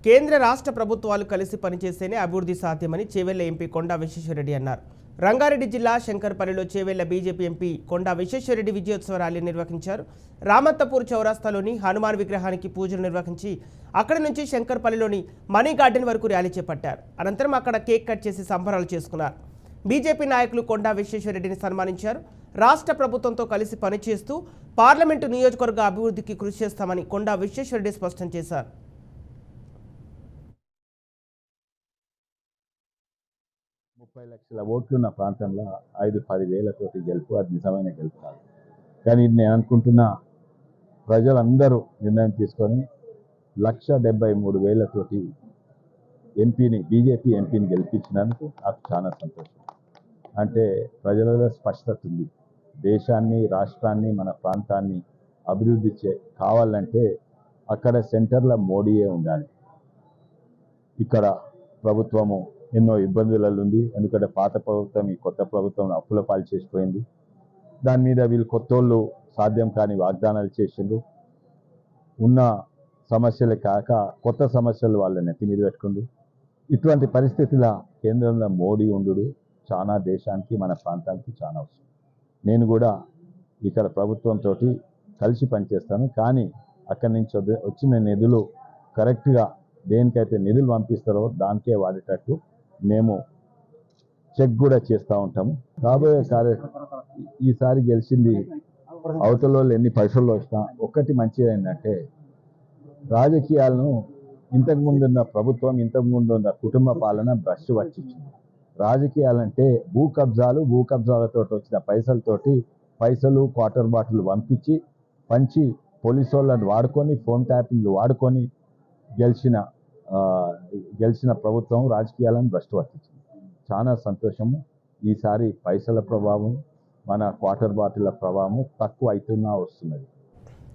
కేంద్ర రాష్ట్ర ప్రభుత్వాలు కలిసి పనిచేస్తేనే అభివృద్ధి సాధ్యమని చేవెళ్ల ఎంపీ కొండా విశ్వేశ్వరరెడ్డి అన్నారు. రంగారెడ్డి జిల్లా శంకర్పల్లిలో చేవెళ్ల బీజేపీ ఎంపీ కొండా విశ్వేశ్వరరెడ్డి విజయోత్సవ ర్యాలీ నిర్వహించారు. రామంతపూర్ చౌరాస్తాలోని హనుమాన్ విగ్రహానికి పూజలు నిర్వహించి అక్కడి నుంచి శంకర్పల్లిలోని మనీ గార్డెన్ వరకు ర్యాలీ చేపట్టారు. అనంతరం అక్కడ కేక్ కట్ చేసి సంబరాలు చేసుకున్నారు. బీజేపీ నాయకులు కొండా విశ్వేశ్వరరెడ్డిని సన్మానించారు. రాష్ట్ర ప్రభుత్వంతో కలిసి పనిచేస్తూ పార్లమెంటు నియోజకవర్గ అభివృద్ధికి కృషి చేస్తామని కొండా విశ్వేశ్వరరెడ్డి స్పష్టం చేశారు. 30 లక్షల ఓట్లున్న ప్రాంతంలో 5-10 వేలతోటి గెలుపు అది నిజమైన గెలుపు కాదు. కానీ నేను అనుకుంటున్నా ప్రజలందరూ నిర్ణయం తీసుకొని 1,73,000తోటి బీజేపీ ఎంపీని గెలిపించినందుకు నాకు చాలా సంతోషం. అంటే ప్రజలలో స్పష్టత ఉంది. దేశాన్ని, రాష్ట్రాన్ని, మన ప్రాంతాన్ని అభివృద్ధి కావాలంటే అక్కడ సెంటర్లో మోడీయే ఉండాలి. ఇక్కడ ప్రభుత్వము ఎన్నో ఇబ్బందులలో ఉంది. ఎందుకంటే పాత ప్రభుత్వం ఈ కొత్త ప్రభుత్వం అప్పుల పాలు చేసిపోయింది. దాని మీద వీళ్ళు కొత్తోళ్ళు సాధ్యం కాని వాగ్దానాలు చేసిండ్రు. ఉన్న సమస్యలే కాక కొత్త సమస్యలు వాళ్ళని నెత్తి మీద పెట్టుకుండు. ఇటువంటి పరిస్థితుల కేంద్రంలో మోడీ ఉండు చాలా దేశానికి, మన ప్రాంతానికి చాలా అవసరం. నేను కూడా ఇక్కడ ప్రభుత్వంతో కలిసి పనిచేస్తాను. కానీ అక్కడి నుంచి వచ్చిన నిధులు కరెక్ట్గా దేనికైతే నిధులు పంపిస్తారో దానికే వాడేటట్టు మేము చెక్ కూడా చేస్తూ ఉంటాము. రాబోయే ఈసారి గెలిచింది అవతల వాళ్ళు ఎన్ని పైసల్లో వచ్చినా ఒక్కటి మంచిది ఏంటంటే రాజకీయాలను ఇంతకుముందు ఉన్న ప్రభుత్వం, ఇంతకుముందు ఉన్న కుటుంబ పాలన భ్రష్టు పట్టించింది. రాజకీయాలంటే భూ కబ్జాలతో వచ్చిన పైసలు క్వార్టర్ బాటిల్ పంచి పోలీసు వాళ్ళని వాడుకొని, ఫోన్ ట్యాపింగ్లు వాడుకొని గెలిచిన ప్రభుత్వం రాజకీయాలను భ్రష్టు పట్టించింది. చాలా సంతోషము. ఈసారి పైసల ప్రభావం, మన క్వార్టర్ బాటిల్ ప్రభావం తక్కువ అవుతున్నా వస్తున్నది.